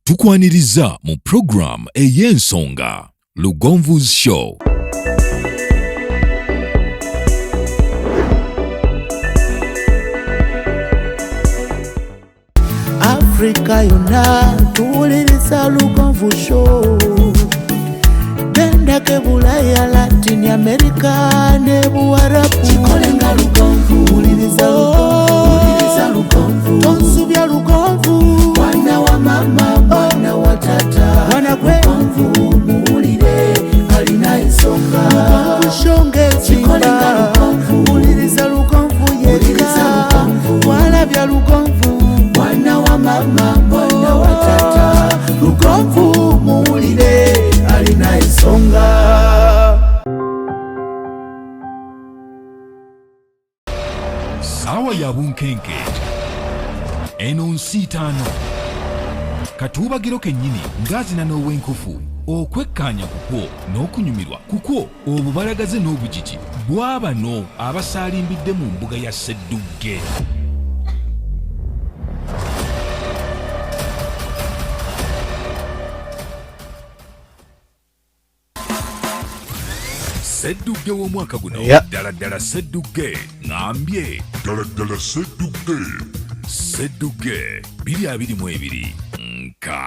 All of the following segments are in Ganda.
tukwaniriza mu program ey'ensonga Lugonvu's Show. Africa yona tuwuliriza Lugonvu Show. Benda ke Bulaya, Latin America ne Buarabu. Chikolenga Lugonvu, wuliriza Lugonvu. Tonsubya Lugonvu, mwana wa mama, mwana wa tata. Mwana kwe Lugonvu, muwulire alina ensonga. Lugonvu shonge chikolenga Lugonvu, wuliriza Lugonvu yeka. Walabya Lugonvu, mwana wa mama, mwana wa tata. Lugonvu muwulire alina ensonga. Sawa ya bunkenke eno nsitano katubagiro kennyini ngazina n'owenkufu okwekkanya kukwo n'okunyumirwa kukwo obubalagaze n'obujiji bw'abano abasaalimbidde mu mbuga ya Sseddugge. Sseddugge w'omwaka guno ddala Sseddugge ngambye ddala Sseddugge 2022 nka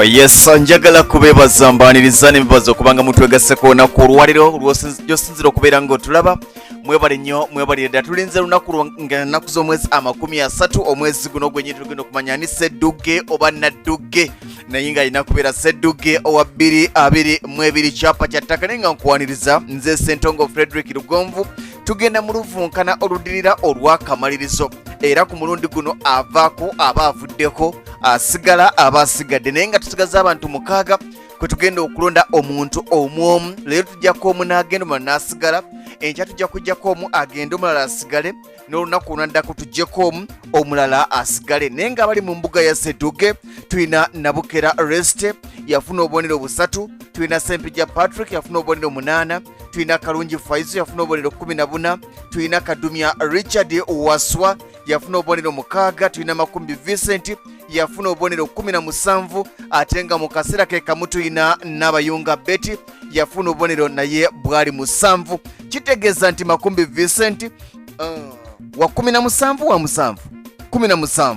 Yes, njagala kubebaza mbaniriza n'ebibazo okubanga mutwegasseko olunaku olwaliro lw'osinzira okubeera ng'otulaba. Mwebale nnyo, mwebale ddala. Tulinze lunaku nga nnaku z'omwezi 30 omwezi guno gwennyini tugenda okumanya ni Sseddugge oba Naddugge, naye ng'alina kubeera Sseddugge owa 2022 kyapa kya ttaka. Naye nga nkuwaniriza nze Ssentongo Frederick Lugonvu, tugenda mu luvunkana oludirira Ogw'akamalirizo, era ku mulundi guno avaako aba avuddeko, asigala aba asigadde, naye nga tusigaza abantu 6 kwe tugenda okulonda omuntu omwomu. Leero tujjako omu n'agenda omulala n'asigala, enkya tujja kujjako omu agende omulala asigale, n'olunaku olwaddako tujjeko omu omulala asigale. Naye nga abali mu mbuga ya Sseddugge tulina Nabukera Reste yafuna obubonero 3, tulina Sempijja Patrick yafuna obubonero 8, tulina Kalungi Faizo yafuna obubonero 14, tulina Kadumya Richard Waswa yafuna obubonero 6, tulina Makumbi Vincent yafuna obubonero 17, ate nga mu kaseera ke kamu tulina Nabayunga Betty yafuna obubonero naye bwali 7. Kitegeeza nti Makumbi Vincent wa 17 wa 17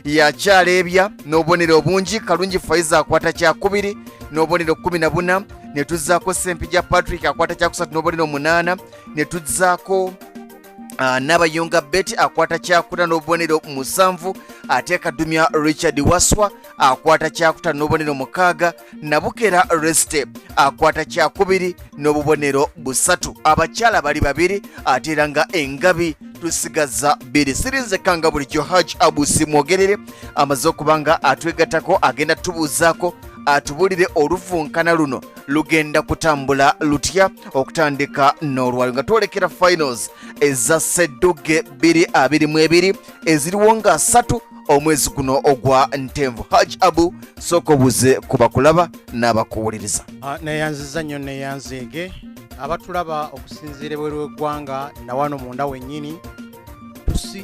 yakyalebya n'obubonero bungi. Kalungi Faiza akwata kyakubiri n'obubonero 14, ne tuzzaako Sempijja Patrick akwata kyakusatu n'obubonero 8, ne tuzzaako Nabayunga Betty akwata kyakuta n'obubonero 7, ate Kadumya Richard Waswa akwata kyakuta n'obubonero 6, Nabukera Reste akwata kyakubiri n'obubonero 3. Abakyala bali 2 ate era nga engabi tusigaza 2. Sirinze kanga bulijjo Hajj Abusi mwogerere amaze okubanga atwegatako, agenda tubuuzaako atubulire oluvunkana luno lugenda kutambula lutya okutandika n'olwaliro nga twolekera finals eza Sseddugge 2022 eziriwo nga 3 omwezi guno ogwa Ntenvu. Hajj Abu sooka obuze ku bakulaba n'abakuwuliriza. Neyanziza nnyo neyanzeege abatulaba okusinziira ebweru w'eggwanga na wano munda wennyini.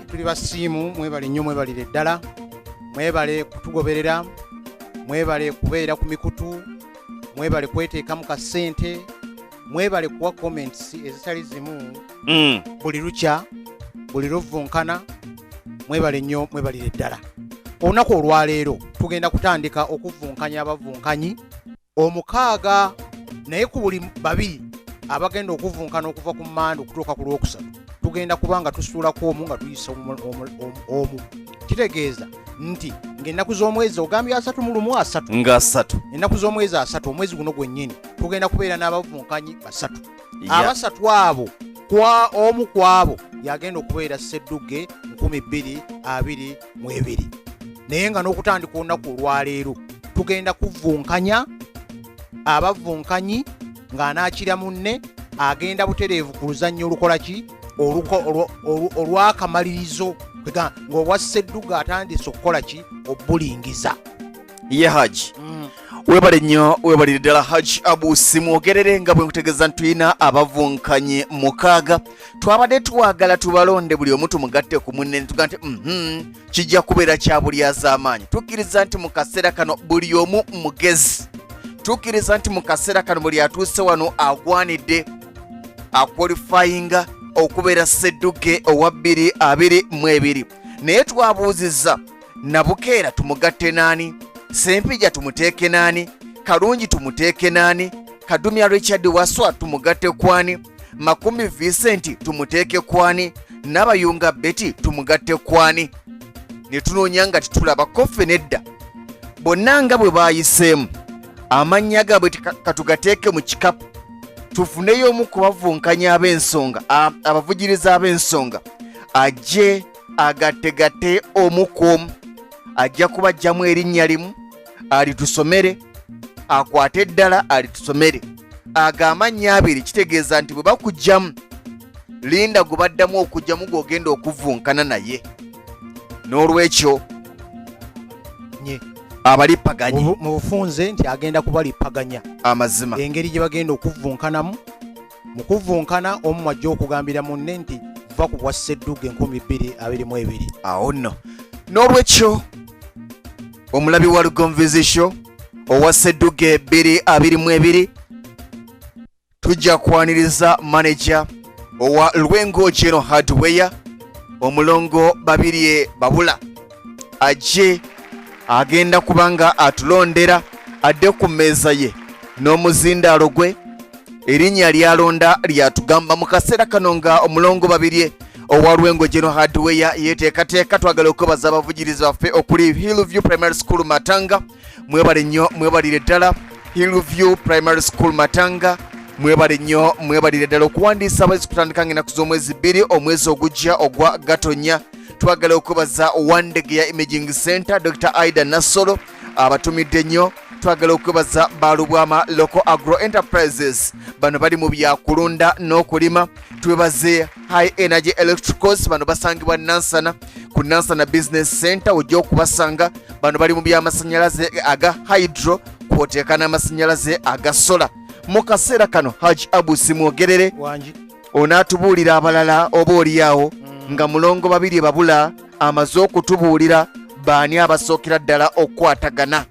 Tuli basiimu, mwebale nnyo, mwebalire ddala, mwebale kutugoberera, mwebale kubeera ku mikutu, mwebale kweteeka mu kasente, mwebale kuwa comments ezitali zimu buli lukya, buli luvunkana. Mwebale nnyo, mwebalire ddala. Olunaku olwaleero tugenda kutandika okuvunkanya abavunkanyi 6, naye ku buli 2 abagenda okuvunkana okuva ku Mande okutuuka ku Lwokusatu tugenda kubanga tusuulako omu nga tuyisa omu. Kitegeeza nti ng'ennaku z'omwezi ogambye 3 nga 3, ennaku z'omwezi 3 omwezi guno gwennyini tugenda kubeera n'abavunkanyi 3. Abasatu abo omu ku abo yagenda okubeera Sseddugge 2022, naye nga n'okutandika olunaku olwaleero tugenda kuvunkanya abavunkanyi ng'anaakira munne agenda butereevu ku luzannya olukola ki olw'akamalirizo, ng'obwa Sseddugge atandise okukola ki obulingiza. Ye Haji webale nnyo webalire ddala Haji Abusi mwogerere nga bwe nkutegeeza ntuyina abavunkanye 6 twabadde twagala tubalonde buli omu tumugatte ku munne tuga nti kijja kubeera kya bulyaz'amaanyi. Tukkiriza nti mu kaseera kano buli omu mugezi, tukkiriza nti mu kaseera kano buli atuuse wano agwanidde akwalifayinga okubeera sseddugge owa 2022. Naye twabuuzizza Nabukeera tumugatte naani, Sempija tumuteeke naani, Kalungi tumuteeke naani, Kadumya Richard Waswa tumugatte kwani, Makumi Vincent tumuteeke kwani, Nabayunga Betty tumugatte kwani. Ne tunoonya nga tetulabako ffe nedda bonna nga bwe baayiseemu amannya gaabwe katugateeke mu kikapu tufuneyo omu ku bavunkanya ab'ensonga abavugiriza ab'ensonga ajje agattegatte omu ku omu ajja kubajjamu erinnya limu alitusomere, akwate eddala alitusomere, amannya abiri kitegeeza nti bwe bakugjamu linda gwe baddamu okugjamu gw'ogenda okuvunkana naye. N'olwekyo abalipaganye mu bufunze nti agenda kubalipaganya amazima engeri gye bagenda okuvunkanamu. Mu kuvunkana omu ajja okugambira munne nti va ku bwa Sseddugge 2022. awo nno. N'olwekyo omulabi wa Lugonvizi owa Sseddugge 2022 tujja kwaniriza manager owa Lwengo General Hardware omulongo Babirye Babula ajje agenda kubanga atulondera adde ku mmeeza ye n'omuzindaalo gwe erinnya lyalonda lyatugamba mu kaseera kano nga omulongo Babirye owa Lwengo General Hardware yeteekateeka. Twagala okwebaza abavugirizi baffe okuli Hillview Primary School Matanga, mwebale nnyo mwebalire ddala Hillview Primary School Matanga, mwebale nnyo mwebalire ddala okuwandiisa abayizi kutandika ng'ennaku z'omwezi 2 omwezi ogujja ogwa Gatonnya. Twagala okwebaza Wandege ya Imaging Center Dr. Aida Nassolo abatumidde nnyo. Twagala okwebaza Balubwama Local Agro Enterprises bano bali mu byakulunda n'okulima. Twebaze High Energy Electricals bano basangibwa Nansana ku Nansana Business Center ojja okubasanga. Bano bali mu by'amasannyalaze aga hydro kwoteeka n'amasannyalaze aga sola. Mu kaseera kano Haji Abusi mwogerere onaatubuulira abalala oba oliawo nga mulongo Babirye Babula amaze okutubuulira baani abasookera ddala okukwatagana.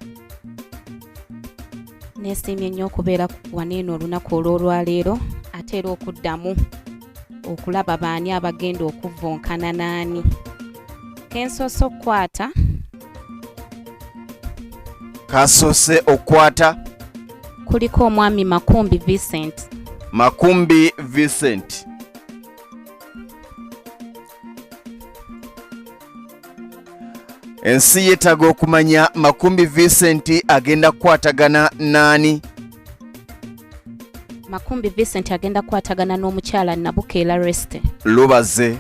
Neesiimye nnyo okubeera waneeno olunaku olw'olwaleero ate era okuddamu okulaba baani abagenda okuvunkana naani. Kensoose okukwata kasoose okukwata kuliko omwami Makumbi Vincent. Makumbi Vincent ensi yeetaaga okumanya Makumbi Vincent agenda kukwatagana naani. Makumbi Vincent agenda kukwatagana n'omukyala Nabukeera Reste. Lubaze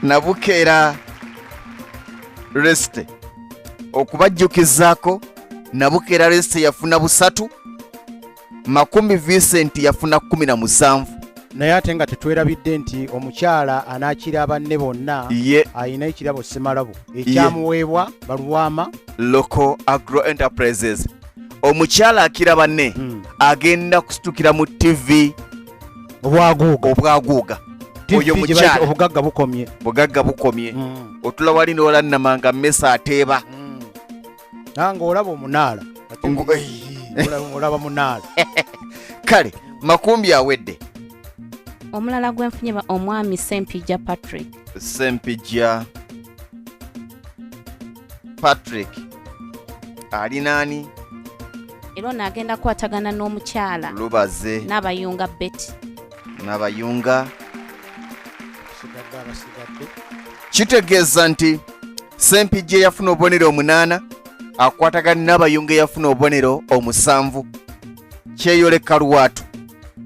Nabukeera Reste okubajjukizaako Nabukeera Reste yafuna 3, Makumbi Vincent yafuna 17. Naye ate nga tetwerabidde nti omukyala anaakira banne bonna ayina ekirabo Ssemalabo ekyamuweebwa Balubwama Local Agro Enterprises. Omukyala akira banne agenda kusitukira mu TV obwaguuga oyo mukyala obugagga bukomye otula wali n'ola Namanga Mmesa ateeba nanga olaba omunaala olaba munaala kale Makumbi awedde. Omulala gwenfunye omwami Sempija Patrick. Sempija Patrick ali naani? Era n'agenda kukwatagana n'omukyala Lubaze Nabayunga Betty. Nabayunga kitegeeza nti Sempija yafuna obubonero 8 akwatagana Nabayunga yafuna obubonero 7. Kyeyoleka lwatu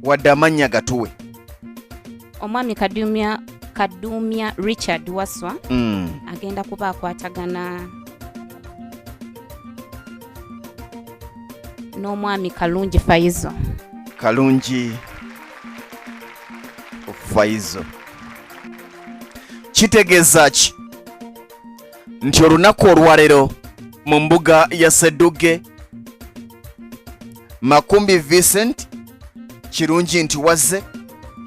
wadde amannya gatuwe. Omwami Kadumya Richard Waswa agenda kuba akwatagana n'omwami Kalungi Faizo. Kalungi Faizo kitegeeza ki nti olunaku olwaleero mu mbuga ya Sseddugge. Makumbi Vincent kirungi nti wazze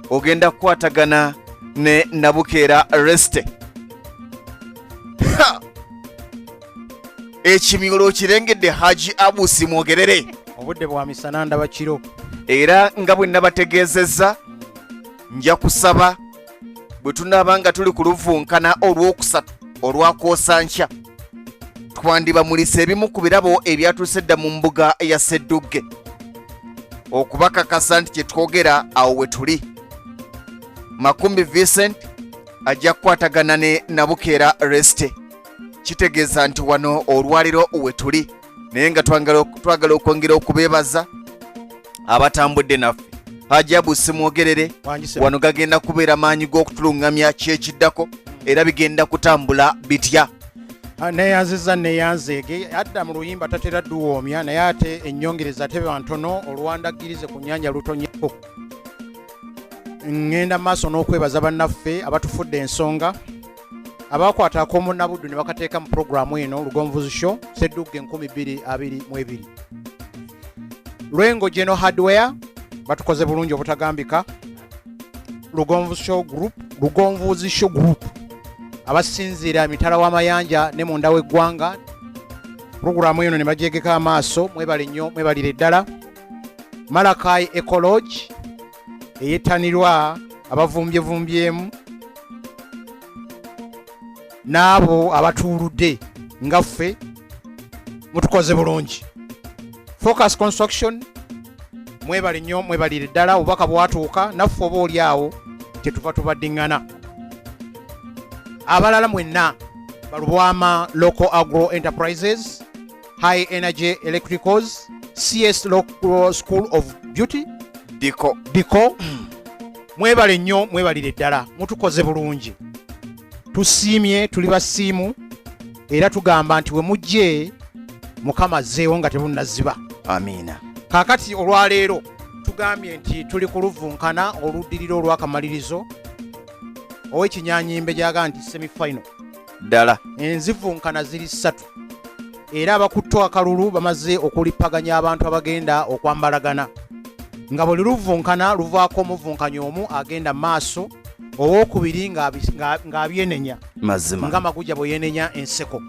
ogenda kukwatagana ne Nabukeera Reste. Ekimyulo kirengedde Haji Abusi Mwogerere. obudde bwa misana ndaba kiro. Era nga bwe nabategeezezza nja kusaba bwe tunaaba nga tuli ku luvunkana olwokusatu olwakoosa nkya twandibamulisa ebimu ku birabo ebyatuuse dda mu mbuga ya Sseddugge okubakakasa nti kye twogera awo we tuli. Makumbi Vincent ajja kukwatagana ne Nabukeera Reste. Kitegeeza nti wano olwaliro we tuli, naye nga twagala okwongera okubeebaza abatambudde naffe. Haji Abusi Mwogerere, wano gagenda kubeera maanyi g'okutuluŋŋamya kyekiddako era bigenda kutambula bitya. Neyanziza neyanzeege adda mu luyimba tatera dduwoomya naye ate ennyongereza teba ntono olwandagirize ku nnyanja lutonyeko. Ngenda maaso n'okwebaza bannaffe abatufudde ensonga abakwata ak'omunnabuddu ne bakateeka mu puroguramu eno Lugonvuzi Show Sseddugge 2022. Lwengo General Hardware batukoze bulungi obutagambika. Lugonvuzi Show Group abasinziira emitala w'amayanja ne munda w'eggwanga. Puroguramu eno ne bagyegeka amaaso, mwebale nnyo mwebalire ddala. Malakai Ecology eyettanirwa abavumbyevumbyeemu n'abo abatuuludde ngaffe mutukoze bulungi. Focus Construction mwebale nnyo mwebalire ddala, obubaka bwatuuka naffe oba oli awo tetuva tubaddiŋŋana. Abalala mwenna Balubwama Local Agro Enterprises, High Energy Electricals, CS Local School of Beauty Diko mwebale nnyo mwebalire ddala, mutukoze bulungi. Tusiimye, tuli basiimu era tugamba nti we mujje Mukama azzeewo nga tebunnaziba. Amiina. Kaakati olwaleero tugambye nti tuli ku luvunkana oluddirira olw'akamalirizo ow'ekinyanyimbe gyaga nti semi-final ddala. Enzivunkana ziri 3 era abakutte akalulu bamaze okulippaganya abantu abagenda okwambalagana nga buli luvunkana luvaako omuvunkanyi omu agenda maaso, owookubiri ng'abyenenya mazima nga Maguja bwe yenenya enseko.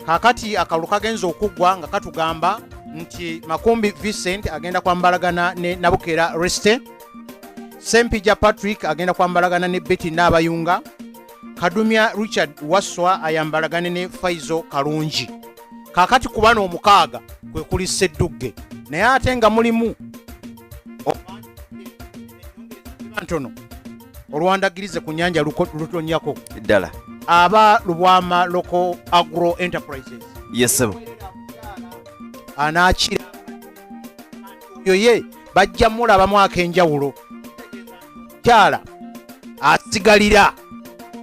Kaakati akalulu kagenza okuggwa nga katugamba nti Makumbi Vincent agenda kwambalagana ne Nabukeera Reste, Sempija Patrick agenda kwambalagana ne Betty Naabayunga, Kadumya Richard Waswa ayambalagane ne Faizo Kalungi. Kaakati ku bano omukaaga kwe kuli Sseddugge, naye ate nga mulimu ntono olwandagirize ku nnyanja lutonyako ddala. Aba Lubwama Local Agro Enterprises Yesebo anaakira oyo bajja mulabamu ak'enjawulo. Kyala asigalira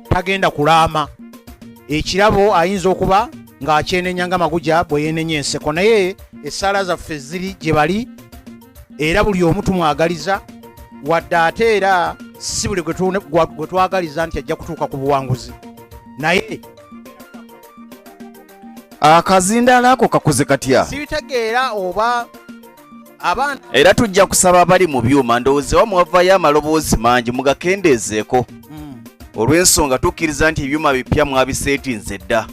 tagenda kulaama. Ekirabo ayinza okuba ng'akyenenya nga Maguja bwe yenenya enseko, naye essaala zaffe ziri gye bali era buli omu tumwagaliza, wadde ate era si buli gwe twagaliza nti ajja kutuuka ku buwanguzi, naye akazindaala ako kakoze katya sibitegeera oba abaana. Era tujja kusaba abali mu byuma ndowooza wa mwavaayo amaloboozi mangi mugakendeezeeko olw'ensonga tukkiriza nti ebyuma bipya mwabiseetinze dda,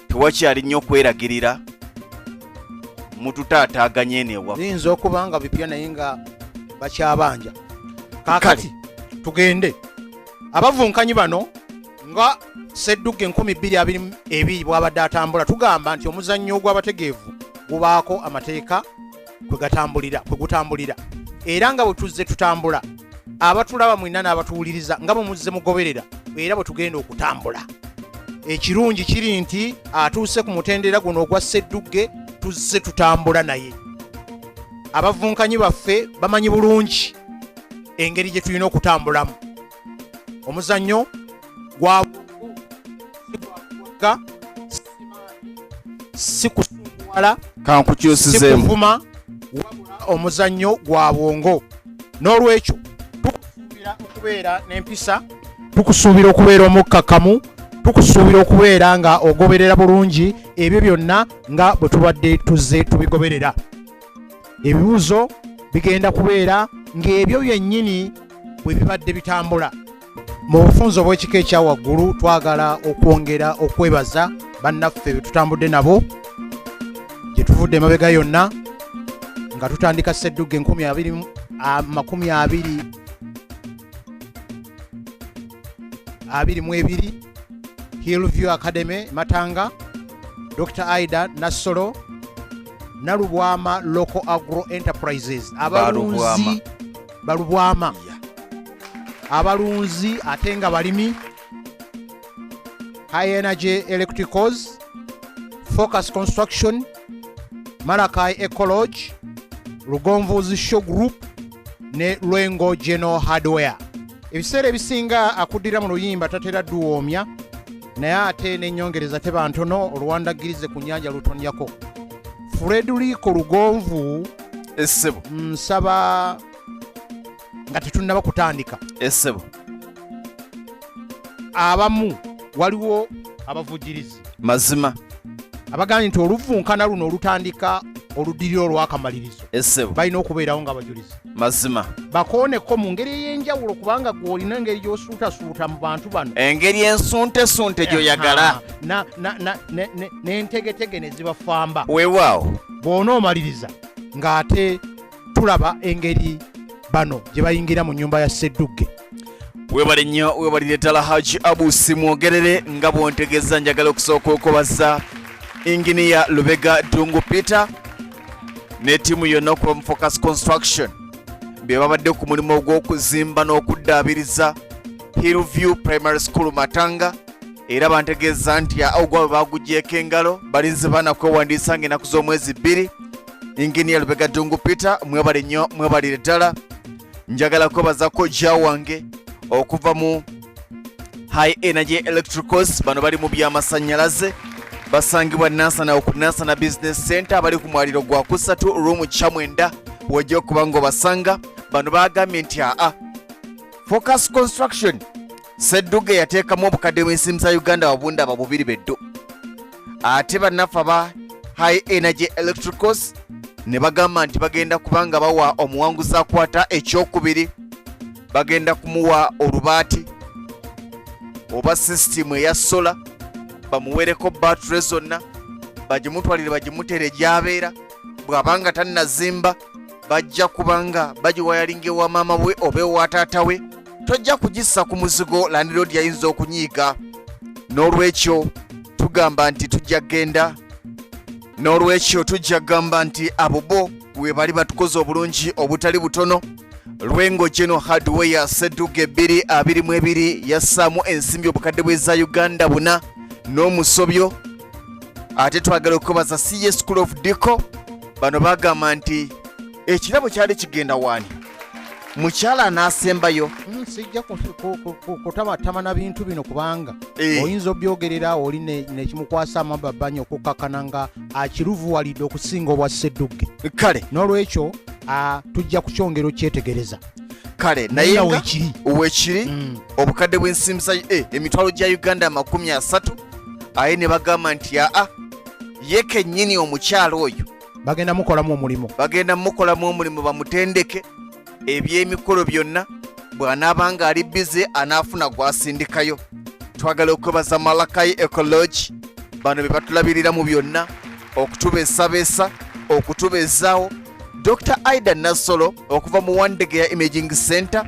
tewakyali nnyo okweragirira mututaataaganye eneewa. Biyinza okuba nga bipya naye nga bakyabanja. Kaakati tugende abavunkanyi bano nga Sseddugge 2022 bw'abadde atambula, tugamba nti omuzannyo ogw'abategeevu gubaako amateeka kwe gutambulira era nga bwe tuzze tutambula, abatulaba mwina n'abatuwuliriza nga bwe muzze mugoberera era bwe tugenda okutambula. Ekirungi kiri nti atuuse ku mutendera guno ogwa Sseddugge tuzze tutambula naye. Abavunkanyi baffe bamanyi bulungi engeri gye tulina okutambulamu. Omuzannyo gwa si kusunguwala kankukyusizeemu, si kuvuma, wabula omuzannyo gwa bwongo. N'olwekyo tukusuubira okubeera n'empisa, tukusuubira okubeera omukkakkamu, tukusuubira okubeera nga ogoberera bulungi ebyo byonna nga bwe tubadde tuzze tubigoberera. Ebibuuzo bigenda kubeera ng'ebyo byennyini bwe bibadde bitambula. Mu bufunzo bw'ekika ekya waggulu twagala okwongera okwebaza bannaffe be tutambudde nabo gye tuvudde emabega yonna nga tutandika Sseddugge 2022 Hillview Academy Matanga, Dr. Aida Nassolo, Nalubwama Local Agro Enterprises, abalunzi balubwama abalunzi ate nga balimi, High Energy Electricals, Focus Construction, Malakai Ecology, Lugonvuzi Show Group ne Lwengo General Hardware. Ebiseera ebisinga akuddira mu luyimba tatera dduwoomya naye ate n'ennyongereza teba ntono olwandagirize ku nnyanja lutonnyako. Frederico Lugonvu Essebo nsaba nga tetunnaba kutandika. Essebo Abamu waliwo abavujirizi mazima abagambye nti oluvunkana luno olutandika oludirira olw'akamalirizo Essebo balina okubeerawo nga bajulizi mazima bakooneko mu ngeri ey'enjawulo kubanga gw'olina engeri gy'osuutasuuta mu bantu bano, engeri ensuntesunte gy'oyagala n'entegetege ne zibafamba weewaawo bw'onoomaliriza ng'ate tulaba engeri bano gye bayingira mu nnyumba ya Sseddugge. webale nnyo webalire ddala Haji Abusi mwogerere nga bwontegeza. Njagala okusooka okubaza inginiya Lubega Dungu Peter ne ttiimu yonna okuva mu Focus Construction be babadde ku mulimu ogw'okuzimba n'okuddaabiriza Hillview Primary School Matanga, era bantegeeza nti ogwa bagugyeko engalo balinze baana kwewandiisa ng'ennaku z'omwezi 2. Inginiya Lubega Dungu Peter mwebale nnyo mwebalire ddala. Njagala kwebaza kojja wange okuva mu High Energy Electricals, bano bali mu by'amasannyalaze, basangibwa Nansana ku Nansana Business Center, bali ku mwaliro gwa 3 room Chamwenda. Wajja okuba ng'obasanga bano bagambye nti Focus Construction Sseddugge yateekamu obukadde bw'ensimu za Uganda babunda aba 2 beddo, ate bannaffe aba High Energy Electricals ne bagamba nti bagenda kubanga bawa omuwanguzi akwata ekyokubiri, bagenda kumuwa olubaati oba sisitimu eya sola, bamuwereko battery zonna, bagimutwalire bagimutere gy'abeera. Bw'abanga tannazimba bajja kubanga bagiwayalinga ewa maama we oba ewa taata we, tojja kugissa ku muzigo landiroodi yayinza okunyiiga. N'olwekyo tugamba nti tujja gamba nti abo bo we bali batukoze obulungi obutali butono. Lwengo General Hardware Sseddugge 2022 yassaamu ensimbi obukadde bw'eza Uganda 4 n'omusobyo. Ate twagala okubaza CS School of Deco, bano bagamba nti ekirabo kyali kigenda waani, mukyala anaasembayo. Sijja kutamatama na bintu bino kubanga oyinza obyogerera oli nekimukwasa amababanya okukakkana nga akiruvuwalidde okusinga obwa Sseddugge. Kale n'olwekyo tujja kukyongera okyetegereza. Kale naye nga weekiri obukadde bw'ensimu za emitwalo gya Uganda 30, aye ne bagamba nti ye kennyini omukyalo oyo bagenda mukolamu omulimu, bamutendeke eby'emikolo byonna. Bw'anaabanga ali bize anaafuna gwasindikayo. Twagala okwebaza Malakai Ecology, bano be batulabirira mu byonna, okutubeesabeesa, okutubezaawo. Dr. Aida Nassolo okuva mu Wandege ya Imaging Center,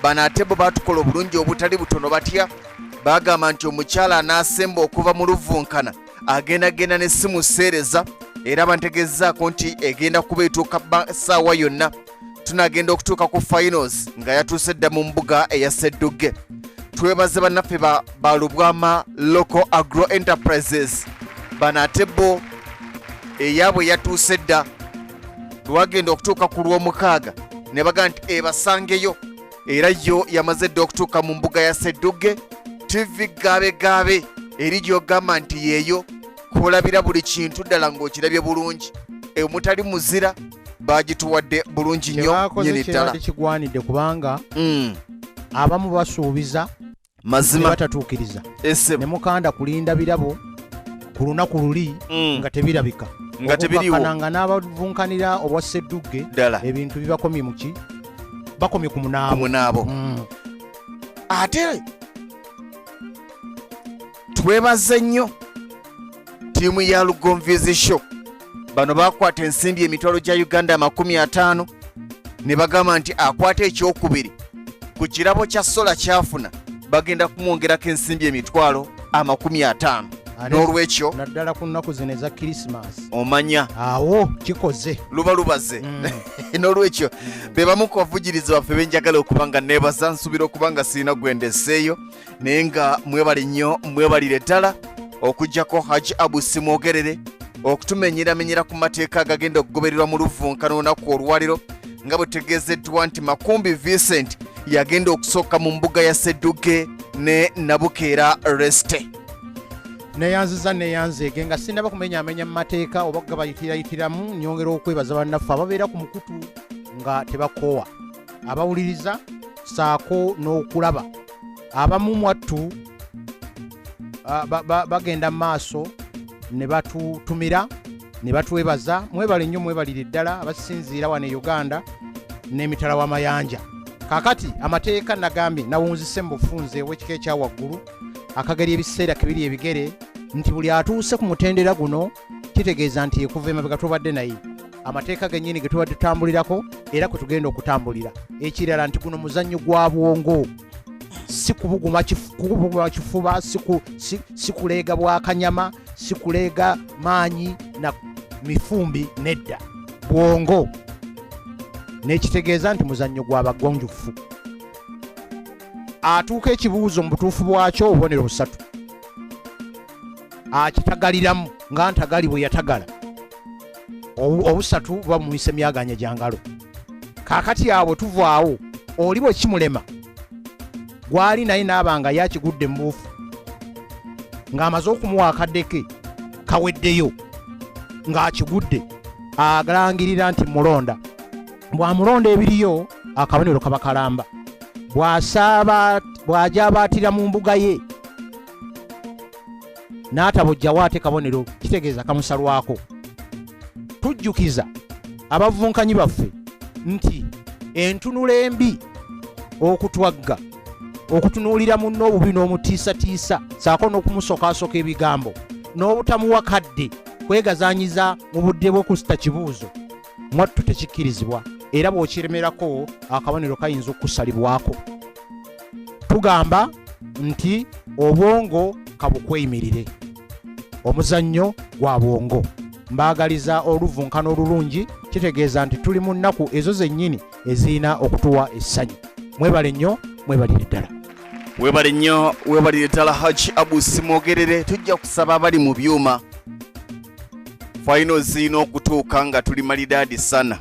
bano ate bo batukola obulungi obutali butono batya. Bagamba nti omukyala anaasemba okuva mu luvunkana agenda ne simuseereza, era bantegezaako nti egenda kuba etuuka ssaawa yonna. Tunagenda okutuuka ku finals nga yatuuse dda mu mbuga eya Sseddugge. Twebaze bannaffe ba Lubwama Local Agro Enterprises, bano ate bo eyaabwe yatuuse dda. Lwagenda okutuuka ku lw'omukaaga ne baga nti ebasangeyo, era yo yamaze dda okutuuka mu mbuga ya Sseddugge. TV gaabe eri gy'ogamba nti yeeyo kulabira buli kintu ddala ng'okirabye bulungi, omutali muzira. Bagituwadde bulungi nnyo nyini ddala. Kigwanidde kubanga abamu basuubiza mazima batatuukiriza. Ne mukanda kulinda birabo ku lunaku luli nga tebirabika nga tebiriwo nga n'abavunkanira obwa Sseddugge ebintu bibakomye muki bakomye ku munaabo ate twebaze nnyo ttiimu ya Lugonvizi Show bano bakwata ensimbi emitwalo gya Uganda 50 ne bagamba nti akwata ekyokubiri ku kirabo kya sola kyafuna bagenda kumwongerako ensimbi emitwalo 50 n'olwekyo naddala ku nnaku zino eza Christmas omanya awo kikoze lubaze n'olwekyo be bamu ku bavugirizi baffe benjagala okuba nga neebaza nsuubira okuba nga sirina gwendeseeyo naye nga mwebale nnyo mwebalire ddala okugjako Haji Abu Simwogerere okutumenyeramenyera ku mateeka agagenda okugobererwa mu luvunkano olunaku olwaliro nga bwe tegeezeddwa nti Makumbi Vincent yagenda okusooka mu mbuga ya Sseddugge ne Nabukeera Reste neyanzege nga sinaba kumenyaamenya mu mateeka oba gabayitiramu nyongera okwebaza bannaffe ababeera ku mukutu nga tebakoowa abawuliriza saako n'okulaba abamu mwattu bagenda mu maaso ne batutumira ne batwebaza mwebale nnyo mwebalire ddala abasinziira wano e Uganda n'emitala w'amayanja kaakati amateeka nagambye nawunzise mu bufunze w'ekika ekya waggulu akageri ebiseera kibiri ebigere nti buli atuuse ku mutendera guno kitegeeza nti ekuva emabega tubadde naye amateeka gennyini ge tubadde tutambulirako era kwe tugenda okutambulira ekirala nti guno muzannyo gwa bwongo si kubuguma kifuba si kuleega bwakanyama si kuleega maanyi na mifumbi nedda bwongo nekitegeeza nti muzannyo gwa bagonjufu atuuka ekibuuzo mu butuufu bwakyo obubonero busatu akitagaliramu nga ntagali bwe yatagala obusatu buba muyise myaganya gyangalo kaakati awo tuvaawo oli bwe kimulema gwali naye naabanga yakigudde mu buufu ng'amaze okumuwa akaddeke kaweddeyo ng'akigudde agalangirira nti mulonda bw'amulonda ebiriyo akabonero kaba kalamba bw'ajaabaatira mu mbuga ye n'atabojjawo ate kabonero kitegeeza kamusalwako tujjukiza abavunkanyi baffe nti entunula embi okutwagga okutunuulira munno obubi n'omutiisatiisa saako n'okumusokasoka ebigambo n'obutamuwa kadde kwegazaanyiza mu budde bw'okusita kibuuzo mwattu tekikkirizibwa era bw'okiremerako akabonero kayinza okusalibwako tugamba nti obwongo kabukweyimirire omuzannyo gwa bwongo mbaagaliza oluvunkano olulungi kitegeeza nti tuli mu nnaku ezo zennyini ezirina okutuwa essanyu mwebale nnyo mwebalire ddala webale nnyo webalire ddala Haji Abu Simwogerere tujja kusaba abali mu byuma faino zirina okutuuka nga tuli malidaadi sana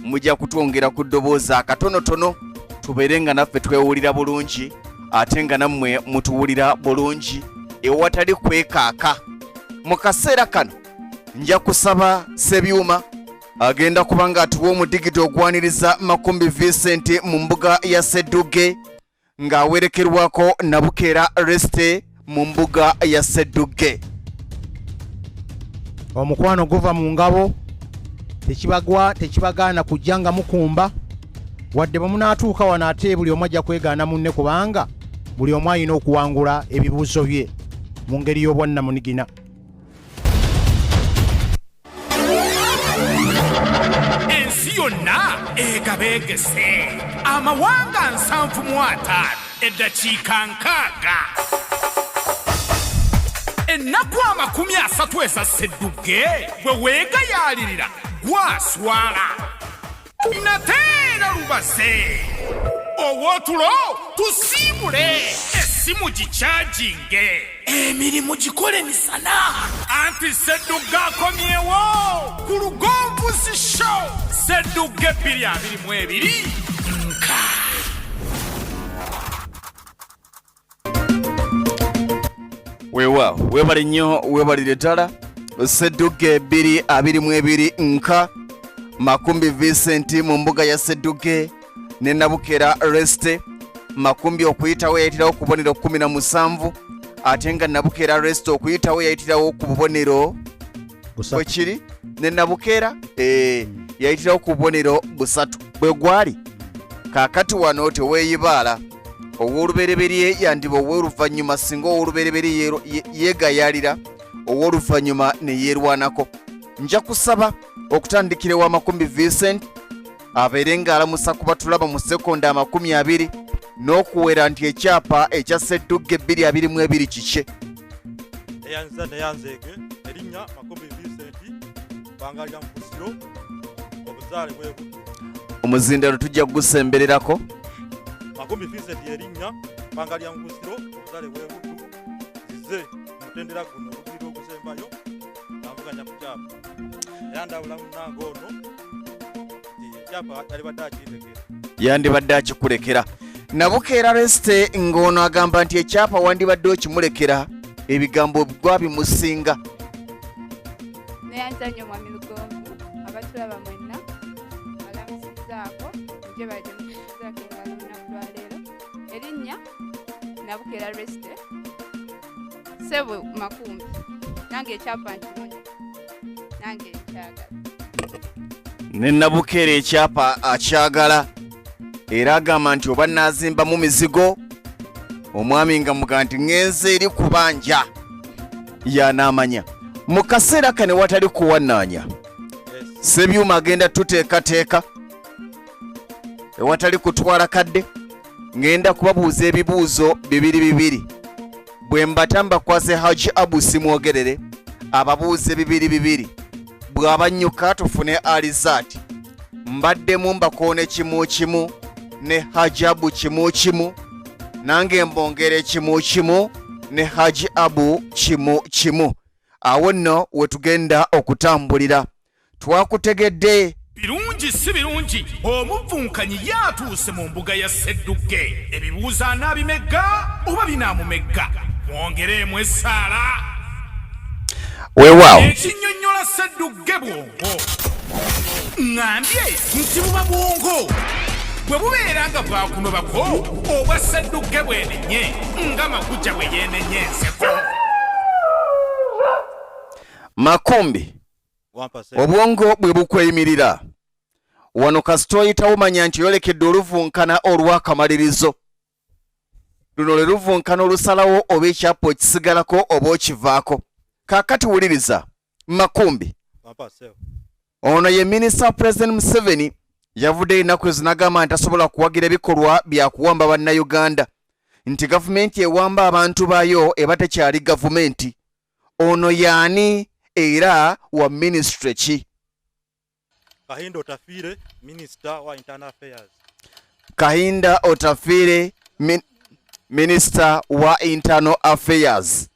mujja kutwongera ku ddoboozi akatonotono tubeere nga naffe twewulira bulungi ate nga nammwe mutuwulira bulungi ewatali kwekaaka mu kaseera kano nja kusaba Ssebyuma agenda kuba nga atuwa omudigito ogwaniriza Makumbi Vincent mu mbuga ya Sseddugge ng'awerekerwako Nabukeera Reste mu mbuga ya Sseddugge. Omukwano guva mu ngabo tekibagaana kujja nga mukumba wadde bwe munaatuuka wano ate buli omu ajja kwegaana munne kubanga buli omu alina okuwangula ebibuuzo bye mu ngeri y'obwannamunigina. Ensi yonna egabeegese amawanga 75 eddakiika 6 ennaku 30 eza Sseddugge bwe weegayaalirira gwaswala nateera lubase owootulo tusiibule essimu gikyajinge emirimu gikole misana anti Sseddugge akomyewo ku Lugonvuzi Show Sseddugge 2022 nka weewaawo weebale nnyo weebalire ddala Sseddugge 2022 nka Makumbi Vincent mu mbuga ya Sseddugge ne Nabukeera Reste Makumbi okuyitawo yayitirawo ku bubonero 17 ate nga Nabukeera Arrest okuyitawo yayitirawo ku bubonero bwekiri ne Nabukeera yayitirawo ku bubonero busatu bwe gwali. Kaakati wano teweeyibaala ow'olubereberye yandiba ow'oluvannyuma singa ow'olubereberye yeegayaalira ow'oluvannyuma ne yeerwanako. Nja kusaba okutandikira wa Makumbi Vincent abeere ng'alamusa ku batulaba mu sekonda 20 n'okuwera nti ekyapa ekya Sseddugge 2022 kike. Eyanza neyanzeege erinnya Makumbi Vincent bangalya mu kusiro obuzaale bwebutu. Omuzindalo tujja kugusembererako. Makumbi Vincent erinnya bangalya mu kusiro obuzaale bwebutu zize Omutendera Ogudirira Ogw'akamalirizo navuganya ku kyapa era ndabulamu nange ono ekyapa yandibadde akikulekera. Nabukeera Arrest ng'ono agamba nti ekyapa wandibadde okimulekera ebigambo gwabimusinga. Neyanza nnyo mwami Lugonvu abatulaba mwenna alamusizaako nje baje mukizaako engalo lunaku lwa leero erinnya Nabukeera Arrest Ssebo Makumbi nange ekyapa nkimunya nange nkyagala. Ne Nabukeera ekyapa akyagala era agamba nti oba naazimba mu mizigo omwami nga muga nti ŋŋenze eri kubanja yanaamanya. Mu kaseera kane watali kuwannaanya Ssebyuma agenda tuteekateeka ewatali kutwala kadde ngenda kubabuuza ebibuuzo 2 bwe mbata mbakwase Haji Abu simwogerere ababuuze 2 bw'abannyuka tufune alizaati mbaddemu mbakoone kimu ne Haji Abu kimu nange mbongere kimu ne Haji Abu kimu. Awo nno we tugenda okutambulira. Twakutegedde birungi si birungi omuvunkanyi yatuuse mu mbuga ya Sseddugge. Ebibuuzo anaabimegga oba binaamumegga mwongereemu essaala. weewaawo Ekinnyonnyola Sseddugge bwongo ŋŋambye nti buba bwongo bwe bubeera nga bwakunobako obwa Sseddugge bwenenye nga Makuja bwe yeenenye enseko. Makumbi obwongo bwe bukweyimirira wano kasita oyitawo manya nti yolekedde oluvunkana olw'akamalirizo. Luno lwe luvunkana olusalawo oba ekyapa okisigalako oba okivaako. Kaakati wuliriza Makumbi, ono ye minisita President Museveni yavudde ennaku ezo n'agamba nti tasobola kuwagira ebikolwa bya kuwamba bannayuganda nti gavumenti ewamba abantu baayo eba tekyali gavumenti. Ono yaani era wa ministry ki? Kahinda Otafiire, Minister wa Internal Affairs. Kahinda Otafiire, Minister wa Internal Affairs.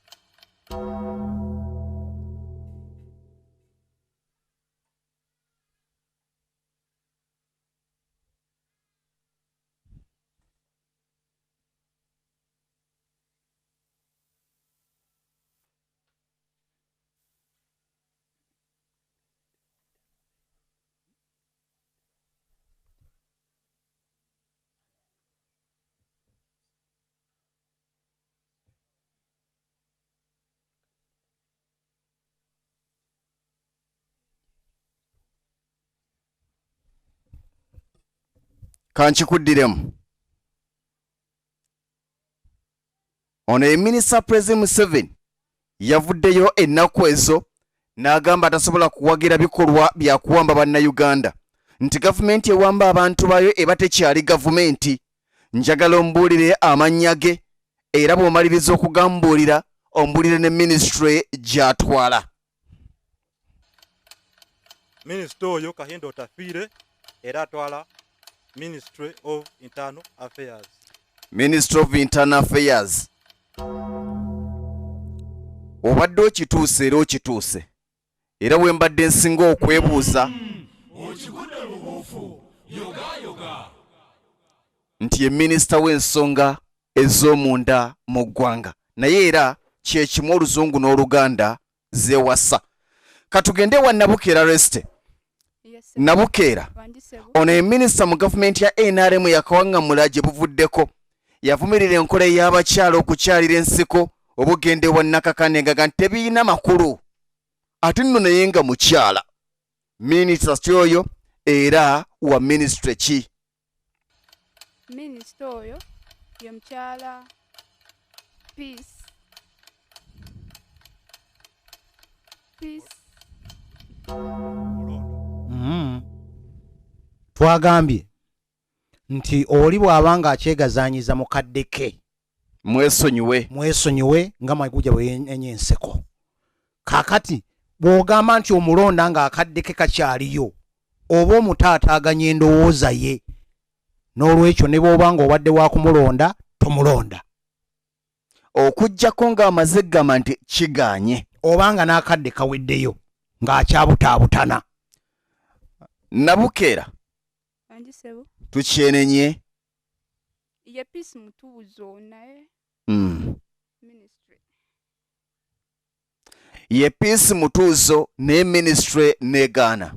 Kankikuddiremu. Ono ye minisita President Museveni yavuddeyo ennaku ezo n'agamba tasobola kuwagira bikolwa bya kuwamba bannayuganda nti gavumenti ewamba abantu baayo eba tekyali gavumenti. Njagala ombuulire amannya ge era bw'omaliriza okugambuulira ombuulire ne ministry gy'atwala. Minisita oyo Kahinda Otafiire era atwala Ministry of Internal Affairs. Ministry of Internal Affairs. Obadde okituuse era okituuse. Era bwe mbadde nsinga okwebuuza nti ye minisita w'ensonga ez'omunda mu ggwanga. Naye era kye kimu Oluzungu n'Oluganda zeewasa. Katugende wa Nabukeera Arrest. Nabukeera ono ye minisita mu gavumenti ya NRM yakawaŋŋamula gye buvuddeko. Yavumirira enkola y'abakyala okukyalira ensiko obugende wa Nakakanenga tebiina makulu ate nno naye nga mukyala minisita oyo era wa ministry ki minisita oyo ye mukyala peace twagambye nti oli bw'abanga akyegazanyiza mukadde ke mwesonyiwe nga Maguja bwe yenye enseko. Kakati bw'ogamba nti omulonda nga akadde ke kakyaliyo oba omutaataaganya endowooza ye, n'olwekyo ne bw'obanga obadde wa kumulonda tomulonda okuggyako ng'amaze gama nti kiganye obanga n'akadde kaweddeyo ng'akyabutaabutana. Nabukeera anjisebo tukyenenye ye peace mutuuzo naye ministry ye peace mutuuzo ne ministry negaana.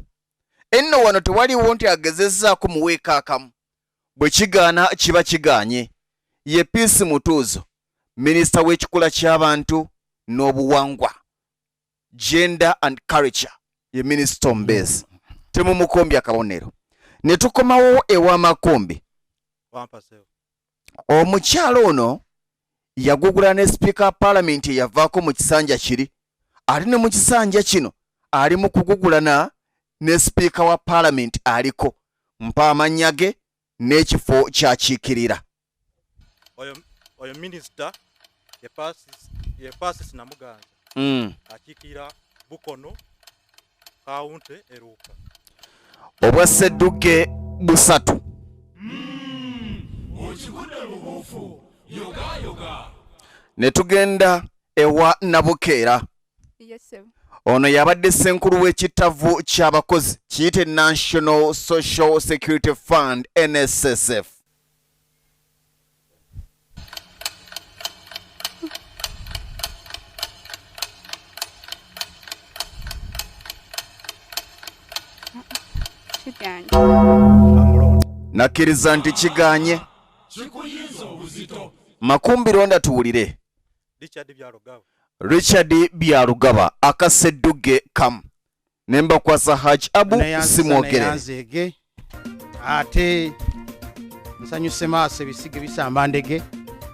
Enno wano tewaliwo nti agezezzaako mu weeka akamu, bwe kigaana kiba kiganye. Ye peace mutuuzo minisita w'ekikula ky'abantu n'obuwangwa gender and culture ye minisita omubeezi temumukombya akabonero. Ne tukomawo ewa Makombi. Omukyalo ono yagugula ne sipiika paalamenti yavaako mu kisanja kiri, ate ne mu kisanja kino ali mu kugugulana ne sipiika wa paalamenti aliko. Mpa amannya ge n'ekifo ky'akiikirira. Oyo minisita ye Pasis Namuganza akiikirira Bukono kaunti Eruuka. Obwa Sseddugge busatu. Ne tugenda ewa Nabukeera. Ono yabadde ssenkulu w'ekittavu ky'abakozi kiyite National Social Security Fund NSSF. Nakkiriza nti kiganye. Makumbi ronda tuwulire. Richard Byalugaba aka Sseddugge kam. Nemba kwasa Haj Abu simwogere. Ate nsanyuse maaso ebisige bisamba ndege.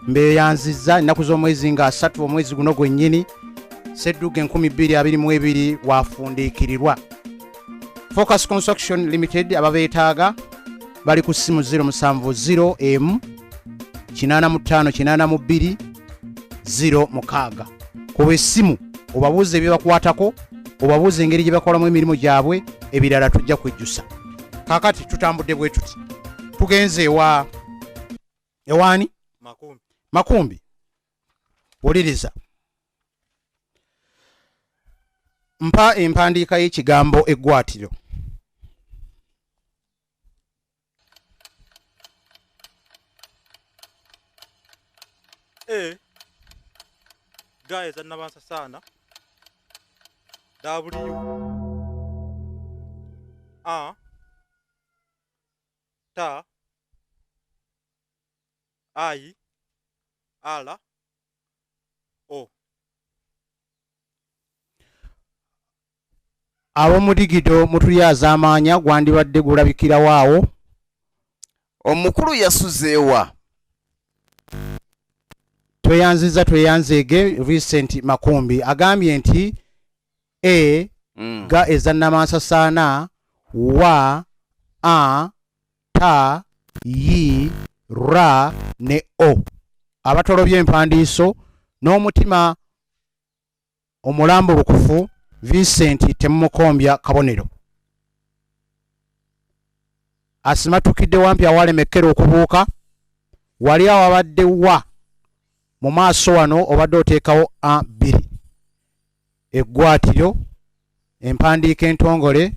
Mbeyanzizza ennaku z'omwezi nga 3 omwezi guno gwennyini. Sseddugge 2022 wafundiikirirwa. Focus Construction Limited ababeetaaga bali ku simu 070 85 0 kuba essimu obabuuze ebyebakwatako, obabuuze engeri gye bakolamu emirimu gyabwe, ebirala tujja kwejjusa. Kaakati tutambudde bwe tuti tugenze ewaani Makumbi. Wuliriza, mpa empandiika y'ekigambo eggwaatiro. Ga ezannabansa saana W A T I L O. Ab'omudigido mutulyaza amaanya gwandibadde gulabikira waawo. Omukulu yasuzeewa. Tweyanzeege Vincent Makumbi agambye nti ga ezannamansa saana wa a ta yi ra ne o. Abatolo by'empandiiso n'omutima omulambulukufu Vincent Temumukombya kabonero. Asimatukidde wampya walemekera okubuuka wali awo abadde wa mu maaso wano obadde oteekawo A2 eggwaatiro empandiika entongole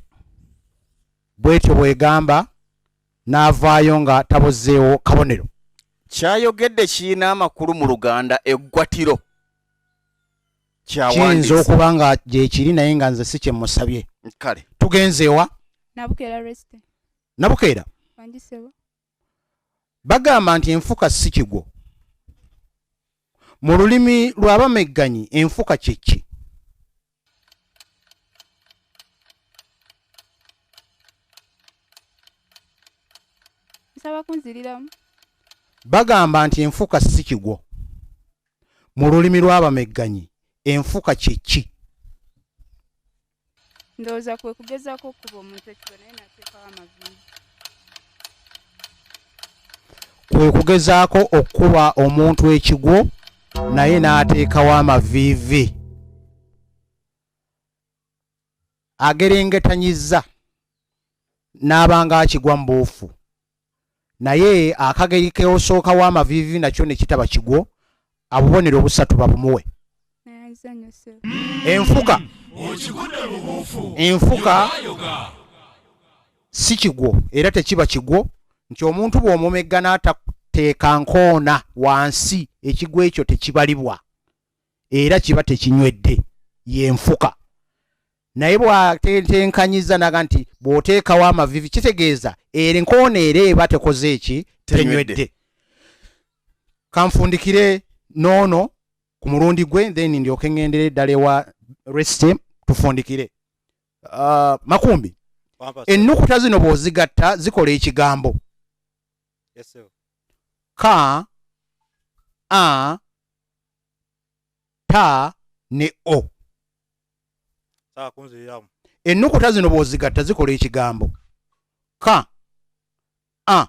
bwetyo bwegamba n'avaayo nga tabuzeewo kabonero. Kyayogedde kiina amakulu mu Luganda eggwatiro kiyinza okuba nga gyekiri naye nga nze si kyemusabye. Kale tugenzeewa Nabukeera bagamba nti enfuka si kigwo. mu lulimi lw'abamegganyi enfuka kye ki? nsaba kunziriramu. Bagamba nti enfuka si kigwo. Mu lulimi lw'abamegganyi enfuka kye ki? Ndowooza kwe kugezaako okuba omuntu ekigwo naye nateekawo amaviivi. Kwe kugezaako okuba omuntu ekigwo naye n'ateekawo amaviivi. Agerengetanyizza n'abanga akigwa mu buufu. Naye akageri keosookawo amaviivi nakyo ne kitaba kigwo, abubonero obusatu babumuwe. Enfuka. Enfuka si kigwo era tekiba kigwo nti omuntu bw'omumegga n'atateeka nkoona wansi ekigwo ekyo tekibalibwa era kiba tekinywedde yenfuka. Naye bw'atenkanyiza naga nti bw'oteekawo amaviivi kitegeeza era enkoona era eba tekoze eki tenywedde. Kanfundikire noono ku mulundi gwe then ndyoke ngendere ddala ewa resite tufundikire. Makumbi, ennukuta zino bw'ozigatta zikola ekigambo. Yes, sir. Ka, a, ta ne o. Sawa kunziriramu. Ennukuta zino bw'ozigatta zikola ekigambo. Ka, a,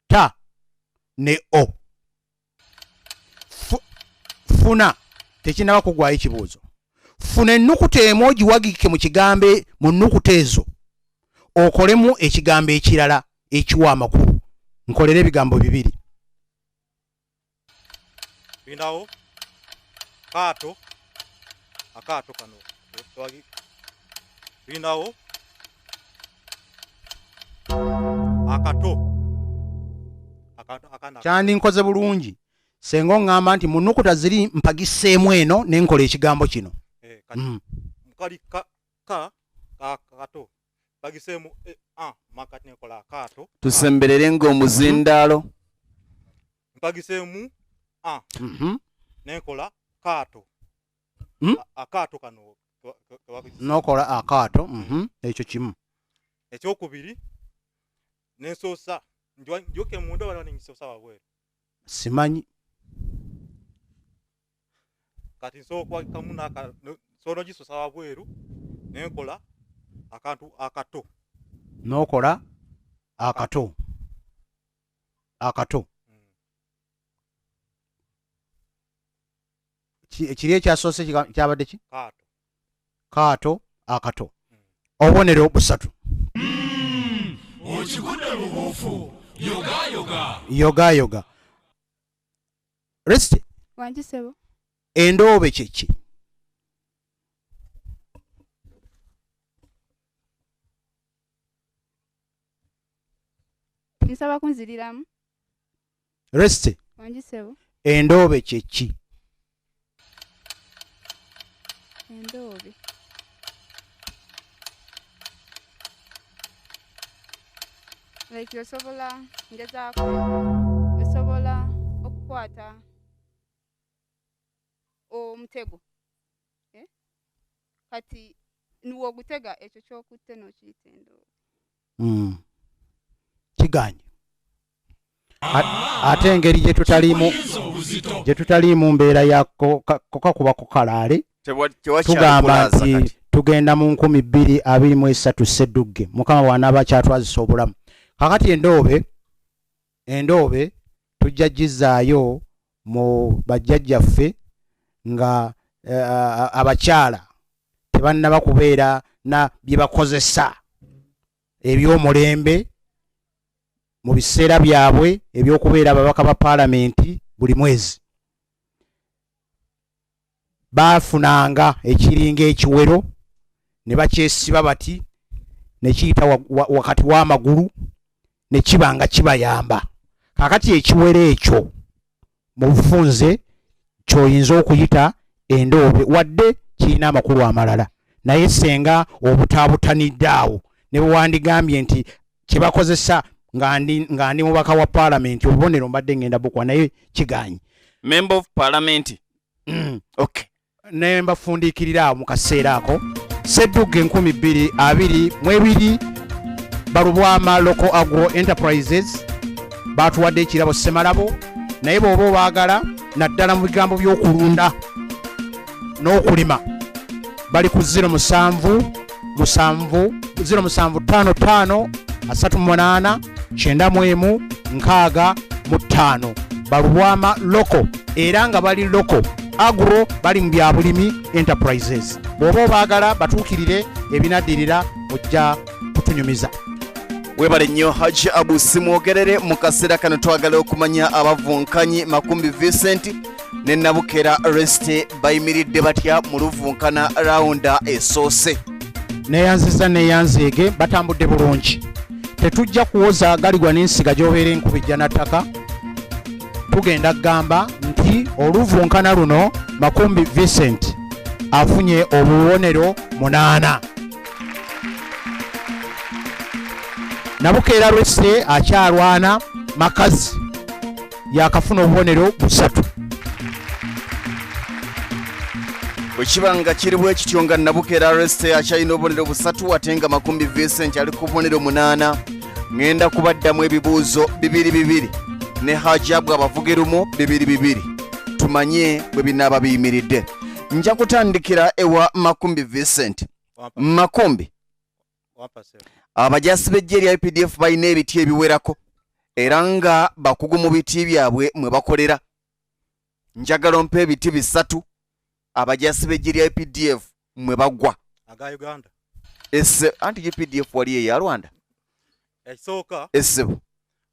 ta ne o. Funa tekinaba kugwayo kibuuzo. Funa ennukuta emu ogiwagike mu kigambo mu nnukuta ezo okolemu ekigambo ekirala ekiwa amakulu. Nkolera ebigambo bibiri. Binawo kaato akaato kano binawo akato akana kyandi nkoze bulungi senga oŋŋamba nti mu nnukuta ziri mpagiseemu eno nenkola ekigambo kino. Mukali ka akato pagisemu makati nekola akato tusemberere ng'omuzindaalo mpagisemu nenkola kaato akaato kano nokola akaato ekyo kimu. Ekyokubiri nensoosa njoke munda wala ningisoosa wabweru simanyi kati nsooka kamu naka sono gisoosa wabweru nenkola akantu akato nokola akato akato. Kiri ekyasoose kyabadde ki? kaato kaato akato. Obubonero busatu. Okigudde bubuufu yoga yoga yoga yoga. Resite Wanjisebo. endoobe kye ki? Nsaba kunziriramu. Resite Wanjisebo. endoobe kye ki? Endoobe. Like osobola ngezaako osobola okukwata omutego kati nuwo ogutega ekyo kyokutte n'okiyita endoobe. Kiganye ate engeri gye tutaliimu mbeera ya kokakuba kukalaale tugamba nti tugenda mu 2023 Sseddugge Mukama bw'anaaba kyatwazisa obulamu. Kakati endoobe tujja gizaayo mu bajjajjaffe nga abakyala tebannaba kubeera na bye bakozesa eby'omulembe mu biseera byabwe eby'okubeera ababaka ba paalamenti buli mwezi. Baafunanga ekiringa ekiwero ne bakyesiba bati ne kiyita wakati w'amagulu ne kiba nga kibayamba. Kakati ekiwero ekyo mu bufunze ky'oyinza okuyita endoobe wadde kirina amakulu amalala naye senga obutaabutanidde awo ne bwe wandigambye nti kye bakozesa nga ndi mubaka wa paalamenti obubonero mbadde ngenda bukwa naye kiganye. member of parliament. Okay. Ne mbafundiikirira mu kaseera ako Seddugge 2022 Balubwama Local Agro Enterprises batuwadde ekirabo Semalabo naye bw'oba obaagala naddala mu bigambo by'okulunda n'okulima bali ku 0755389165 Balubwama Local era nga bali local agro bali mu bya bulimi enterprises bw'oba obaagala batuukirire ebinaddirira ojja kutunyumiza. Webale nnyo Haji Abu Simwogerere mu kaseera kano twagala okumanya abavunkanyi Makumbi Vincent ne Nabukera Reste bayimiridde batya mu luvunkana raunda esoose. Neyanziege batambudde bulungi. Tetujja kuwoza galigwa n'ensiga gy'obeera enkubijja na ttaka. Tugenda kugamba nti oluvunkana luno Makumbi Vincent afunye obubonero 8. Nabukera Reste akyalwana makazi yakafuna obubonero 3. Bwekibanga kiri bwe kityo nga Nabukera Reste akyalina obubonero 3 ate nga Makumbi Vincent ali ku bubonero 8. Ngenda kubaddamu ebibuuzo 2 ne Haji Abu abavugerumu 2 tumanye bwe binaaba biyimiridde. Nja kutandikira ewa Makumbi Vincent. Makumbi abajaasi b'eggye lya UPDF balina ebiti ebiwerako era nga bakugu mu biti byabwe mwe bakolera. Njagala ompe ebiti 3 abajaasi b'eggye lya UPDF mwe bagwa. Aga Uganda. Ese anti UPDF wali eya Rwanda. Esooka. Essebo.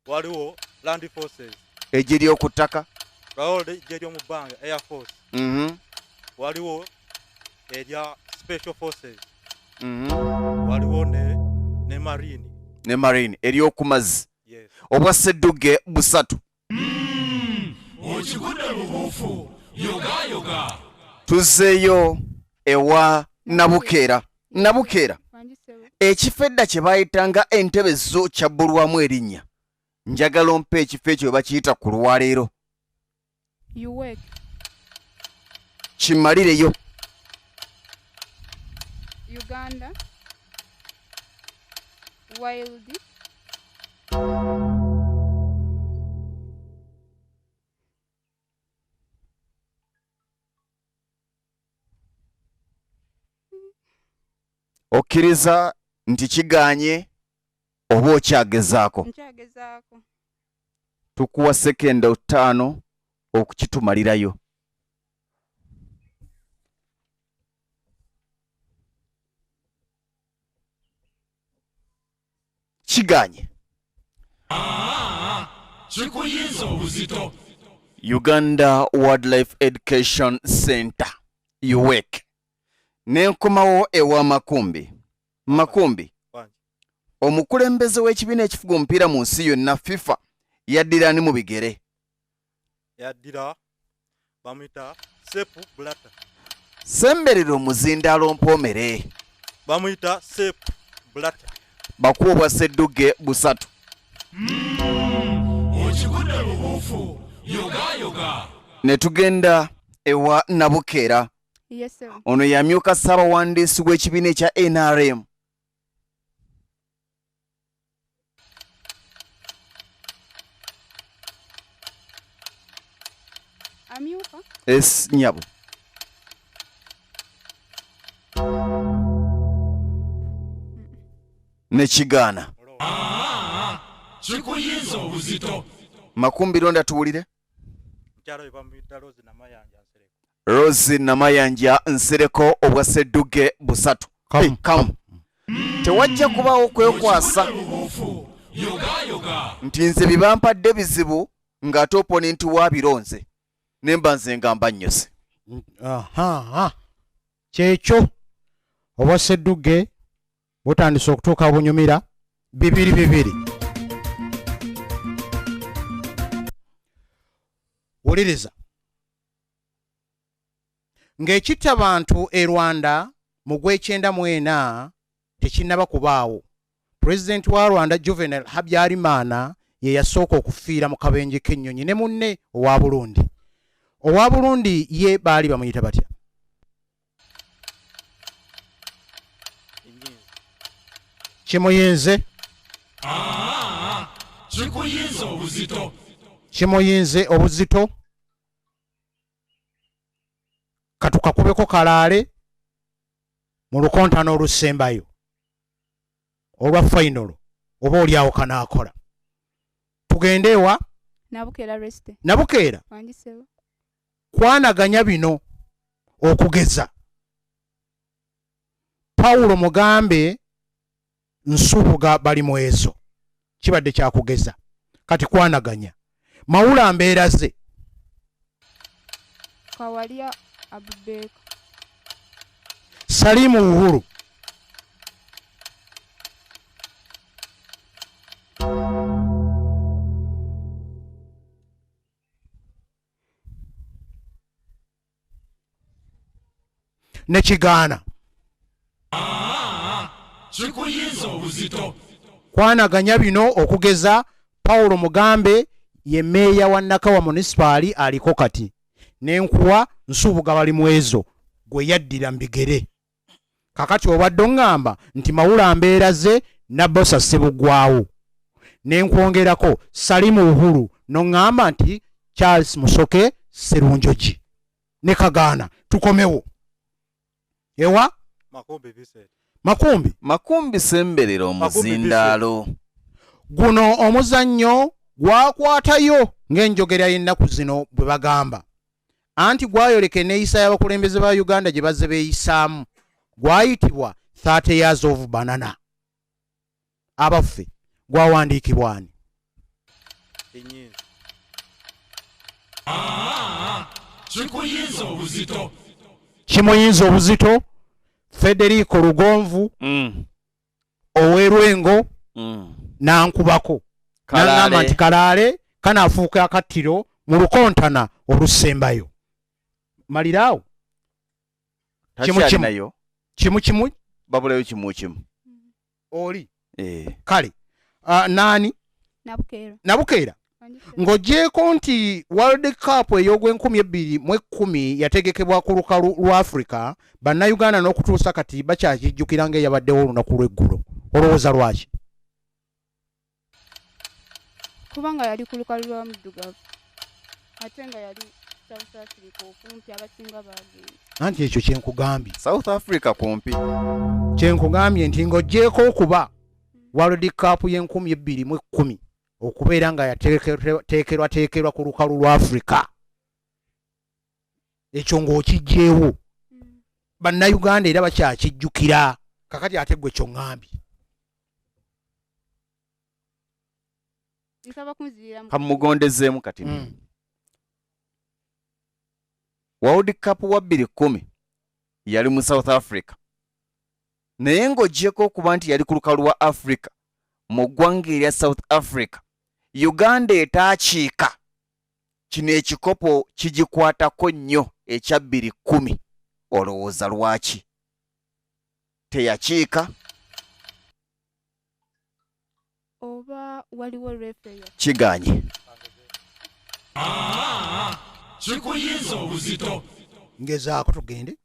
Waliwo Land Forces. Eggye ly'oku ttaka. Waliwo eggye ly'omu bbanga Air Force. Waliwo erya Special Forces. Waliwo ne Marine. Ne Marine ery'oku mazzi. Yes. Obwa Seddugge 3. Okigudde bubuufu yoga. Tuzzeeyo ewa Nabukera. Nabukera ekifo edda kye baayitanga entebe zo kyabbulwamu erinnya. Njagala ompe ekifo ekyo bakiyita ku lwaleero. Kimalireyo. Uganda Wild Okkiriza nti kiganye oba okyagezaako. Tukuwa sekenda 5 okukitumalirayo. Kiganye. Kikuyinza obuzito. Uganda Wildlife Education Center UWEC. Nenkomawo ewa Makumbi. Makumbi. Omukulembeze w'ekibiina ekifuga omupiira mu nsi yonna FIFA yaddira ani mu bigere? Yaddira bamuyita Sepu Blatter. Semberera omuzindaalo mpoomere. Bamuyita Sepu Blatter. Bakuwa obwa Seddugge 3. Okigudde bubuufu yoga. Ne tugenda ewa Nabukera. Yes sir. Ono yamyuka ssaabawandiisi w'ekibiina ekya NRM. Amyuka? Nyabo. Ne kigaana. Kikuyinza obuzito. Makumbi londa tuwulire. Mkyalo bamuyita Rose Namayanja Nsereko. Rose Namayanja Nsereko obwa Seddugge 3. Kamu. Tewajja kubaawo kwekwasa. Yoga. Nti nze bibampadde bizibu ng'ate oponenti wa bironze. Nemba nze ngamba nnyose. Kyekyo obwa Seddugge butandise okutuuka obunyumira 2. Wuliriza. Ng'ekitta abantu e Rwanda mu gw'Ekyenda tekinnaba kubaawo. Pulezidenti wa Rwanda Juvenal Habyarimana ye yasooka okufiira mu kabenje k'ennyonyi ne munne owa Burundi. owa Burundi ye baali bamuyita batya? Kimuyinze kimuyinze obuzito katukakubeko kalaale mu lukontana olusembayo olwa final oba oliawo kanaakola. Tugende ewa Nabukeera kwanaganya bino okugeza Pawulo mugambe nsubuga bali mu ezo kibadde kyakugeza kati kwanaganya Mawula mbeera ze Kawalia Abubeka Salimu Uhuru ne Kigaana kikuyinza obuzito kwanaganya bino okugeza Pawulo mugambe ye meeya wa Nakawa municipal aliko kati n'enkuwa nsubuga bali mu ezo gwe yaddira mbigere kakati obadde ngamba nti Mawula mbeera ze Nabbosa Ssebugwawo n'enkwongerako Salimu Uhuru n'ongamba nti Charles Musoke Serunjogi ne Kagaana tukomewo ewa Makumbi semberera omuzindaalo guno omuzannyo gwakwatayo ng'enjogera y'ennaku zino bwe bagamba anti gwayoleka enneeyisa y'abakulembeze ba Uganda gye bazze beeyisaamu gwayitibwa 30 years of banana abaffe gwawandiikibwa ani? Kimuyinza obuzito Federico Lugonvu Owerwengo nankubako nangamba nti kalaale kanaafuuka akattiro mu lukontana olusembayo. Maliraawo kimu babulayo kimu oli kale naani Nabukeera ng'ogyeko nti World Cup ey'ogw'2010 yategekebwa ku lukalu lwa Africa bannayuganda n'okutuusa kati bakyakijjukira ng'eyabaddewo olunaku lw'eggulo olowooza lwaki? kubanga yali ku lukalu lwa muddugavu ate nga yali South Africa okumpi abasinga baagenda anti ekyo kyenkugambye South Africa kumpi kyenkugambye nti ng'ogyeko okuba World Cup y'2010 okubeera nga yateekerwa ku lukalu lwa Africa ekyo ng'okijjeewo bannayuganda era bakyakijjukira kakati ate gwe kyo ŋŋambye kamugondezeemu kati World Cup wa 2010 yali mu South Africa naye ng'ogyeko okuba nti yali ku lukalu lwa Africa mu ggwanga erya South Africa Uganda etaakiika kino ekikopo kigikwatako nnyo ekya 2010 olowooza lwaki teyakiika oba waliwo referee kiganye kikuyinza obuzito ngezaako tugende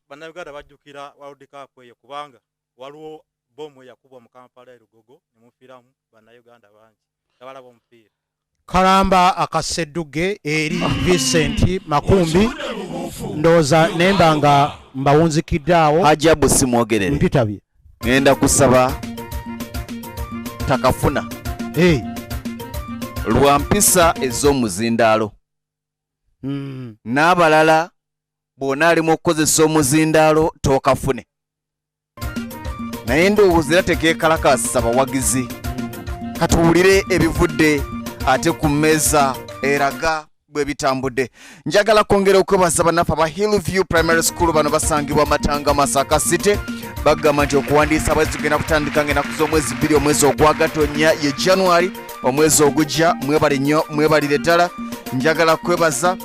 bannayuganda bajjukira World Cup eyo kubanga waliwo bomu yakubwa mu Kampala erugogo ne mufiiramu bannayuganda bangi abalaba omupiira. Kalamba akaseddugge eri Vincent Makumbi ndowooza nemba nga mbawunzikiddeawo Hajabu simwogerere mpitabye ngenda kusaba takafuna lwa mpisa ez'omuzindaalo n'abalala bw'ona alimu okukozesa omuzindaalo tookafune naye ndowooza era tekeekalakaasa bawagizi katuwulire ebivudde ate ku mmeeza eraga bwe bitambudde. Njagala kwongera okwebaza bannaffe aba Hillview Primary School bano basangibwa Matanga Masaka City bagamba nti okuwandiisa abayizi kugenda kutandika ng'ennaku z'omwezi 2 omwezi ogwagatonnya ye January omwezi ogujja mwebale nnyo mwebalire ddala. Njagala kwebaza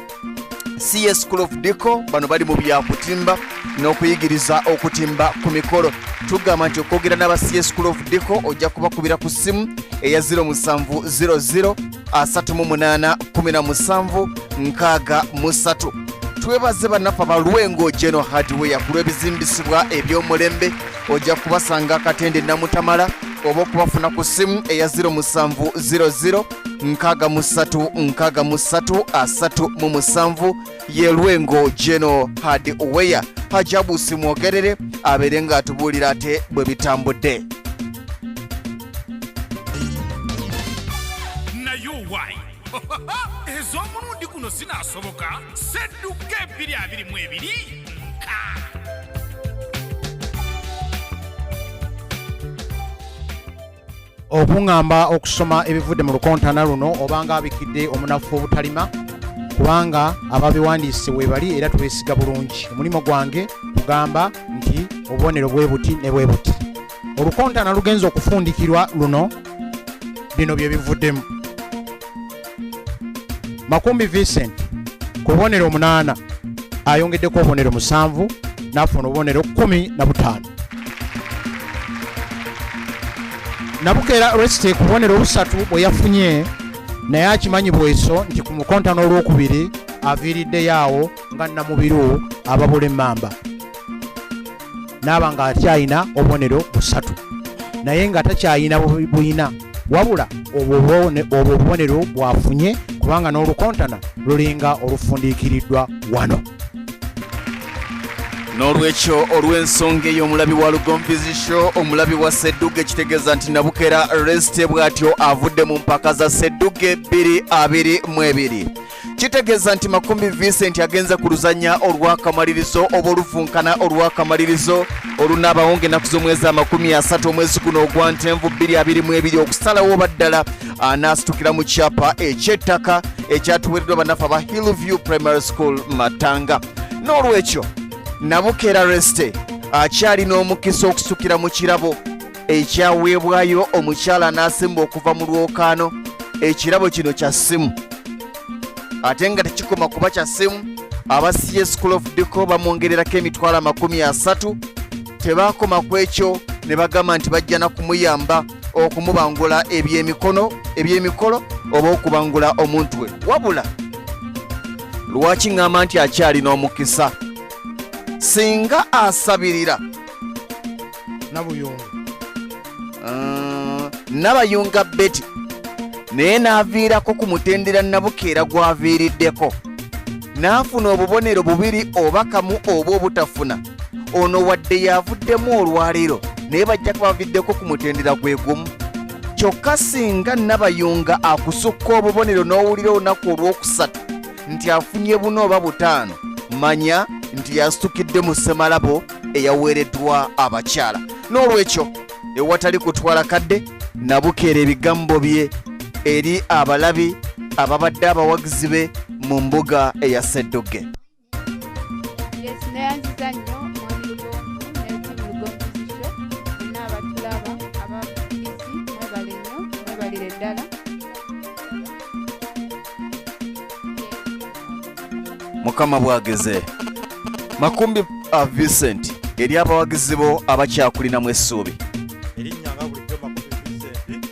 CS School of Deco bano bali mu byakutimba n'okuyigiriza okutimba ku mikolo. Tugamba nti okwogera n'aba CS School of Deco ojja kubakubira ku ssimu eya 0700 38 17 63. Twebaze bannaffe abalwengo General Hardware ku lw'ebizimbisibwa eby'omulembe. Ojja kubasanga akatende Namutamala oba okubafuna ku ssimu eya 0700 63 ye Lwengo General Hardware. Hajabu simwogerere abeere ng'atubuulira ate bwe bitambudde. Nayowayi ez'omulundi guno sinaasoboka Sedduge 2022 okuŋŋamba okusoma ebivudde mu Lukontana luno obanga abikidde omunafu obutalima kubanga ababiwandiise weebali era tubeesiga bulungi. Omulimu gwange kugamba nti obubonero bwe buti ne bwe buti. Olukontana lugenza okufundikirwa luno bino bye bivuddemu. Makumbi Vincent ku bubonero 8 ayongeddeko obubonero 7 n'afuna obubonero 15. Nabukeera Reste ku bubonero 3 bwe yafunye naye akimanyi bweso nti ku Lukontana olwokubiri aviiriddeyo awo nga Namubiru ababula emmamba n'aba nga akyayina obubonero 3 naye nga takyayina buyina wabula obwo obubonero bwafunye kubanga n'Olukontana lulinga olufundiikiriddwa wano. N'olwekyo olw'ensonga ey'omulabi wa Lugompizi Show omulabi wa Sedduge kitegeeza nti Nabukeera Reste bw'atyo avudde mu mpaka za Sedduge 2022. Kitegeeza nti Makumbi Vincent agenza ku luzannya olw'akamalirizo oba oluvunkana olw'akamalirizo olunaabawo ng'ennaku z'omwezi 30 omwezi guno ogwa Ntenvu 2022 okusalawo baddala anaasitukira mu kyapa eky'ettaka ekyatuweereddwa bannaffe aba Hillview Primary School Matanga. N'olwekyo Nabukeera Reste akyalina omukisa okusukira mu kirabo ekyaweebwayo omukyala n'asemba okuva mu lwokaano. Ekirabo kino kya ssimu ate nga tekikoma kuba kya ssimu. Aba CS School of Deco bamwongererako emitwalo 30. Tebaakoma ku ekyo ne bagamba nti bajja na kumuyamba okumubangula ebyemikolo oba okubangula omuntu we. Wabula lwaki ngamba nti akyalina omukisa? Singa asabirira Nabayunga Betty naye n'aviirako ku Mutendera Nabukeera gw'aviiriddeko n'afuna obubonero 2 oba kamu oba obutafuna, ono wadde yavuddemu olwaleero naye bajja kubaviddeko ku Mutendera gwe gumu. Kyokka singa Nabayunga akusukka obubonero n'owulira olunaku olwokusatu nti afunye 4 oba 5, manya nti yasitukidde mu ssemalabo eyaweereddwa abakyala. N'olwekyo ewatali kutwala kadde, Nabukeera ebigambo bye eri abalabi ababadde abawagizi be mu mbuga eya Sedduge. Yes, neyanziza nnyo mwami Lugompu n'ettiimu Lugompizi Show bonna abatulaba abakkirizi mwebale nnyo mwebalire ddala. Mukama bwageze. Makumbi Vincent eri abawagizi bo abakyakulinamu essuubi. Erinnya nga bulijjo Makumbi Vincent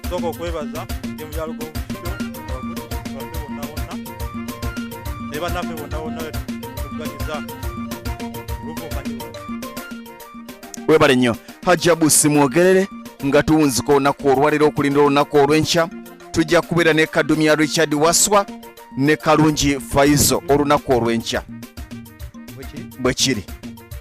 sooka okwebaza ttiimu ya Lugompu Show abavuzi baffe bonna bonna ne bannaffe bonna bonna tukuganyiza oluvunkani luno. Webale nnyo Hajabu simwogerere nga tuwunzika olunaku olwaleero okulinda olunaku olw'enkya. Tujja kubeera ne Kadumya Richard Waswa ne Kalungi Faizo olunaku olw'enkya bwe kiri.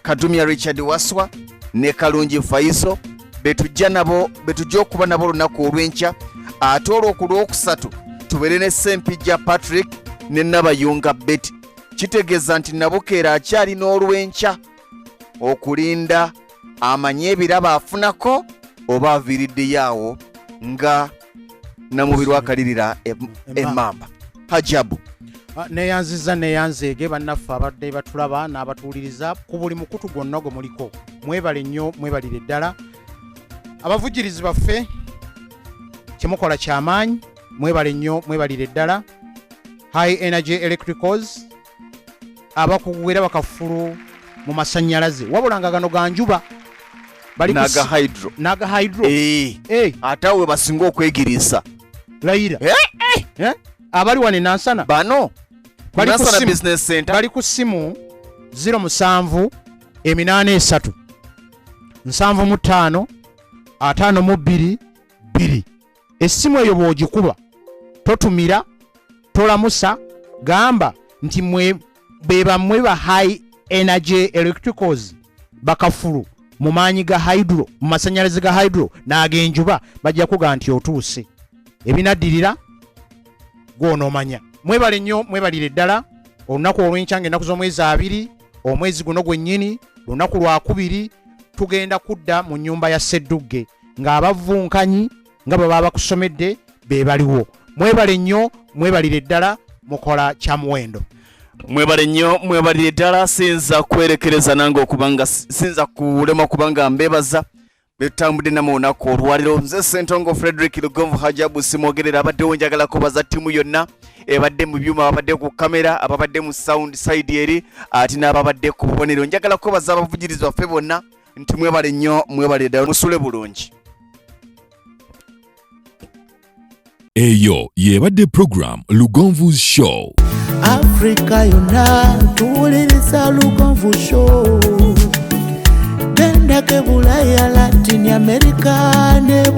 Kadumya Richard Waswa ne Kalungi Faizo betujja okuba nabo olunaku olw'enkya. Ate olw'okusatu tubeere ne Sempijja Patrick ne Nabayunga Betty. Kitegeeza nti Nabukeera akyalina olw'enkya okulinda amanye ebirabo afunako oba aviiriddeyo awo nga Namubiru akalirira emmamba. Hajabu neyanzeege bannaffe abadde batulaba n'abatuwuliriza ku buli mukutu gwonna gwe muliko. Mwebale nnyo mwebalire ddala. Abavujjirizi baffe kyemukola kyamaanyi, mwebale nnyo mwebalire ddala. High Energy Electricals abakuwera bakafulu mu masannyalaze wabula nga gano ga njuba naga hydro ate awe basinga okwegiriisa Laira abali wane Nansana bano Nansana Business Center bali ku simu 07 83 75 52 2. Essimu eyo bw'ogikuba totumira tolamusa gamba nti bebamwe ba high energy electricals bakafulu mu maanyi ga hydro mu masanyalaze ga hydro n'ag'enjuba bajja kuga nti otuuse ebinaddirira gw'onoomanya. Mwebale nnyo mwebalire ddala olunaku olw'enkya ng'ennaku z'omwezi 2 omwezi guno gwennyini lunaku lwa 2 tugenda kudda mu nnyumba ya Sseddugge ng'abavunkanyi nga bwe baba bakusomedde be baliwo. Mwebale nnyo mwebalire ddala mukola kya muwendo. Mwebale nnyo mwebalire ddala sinza kwerekereza nange okubanga sinza kulema kubanga mbebaza betambudde namwe olunaku olwaliro. Nze Ssentongo Frederick Lugonvu Hajabu simwogerera abaddewo njagala kubaza ttimu yonna ebadde mu byuma ababadde ku kamera ababadde mu sound side eri ati n'ababadde ku bubonero. Njagala kubaza abavugirizi baffe bonna nti mwebale nnyo mwebalire ddala musule bulungi. Eyo yebadde program Lugonvu's Show. Africa yonna tuwuliriza Lugonvu Show. Benda ke Bulaya, Latin America ne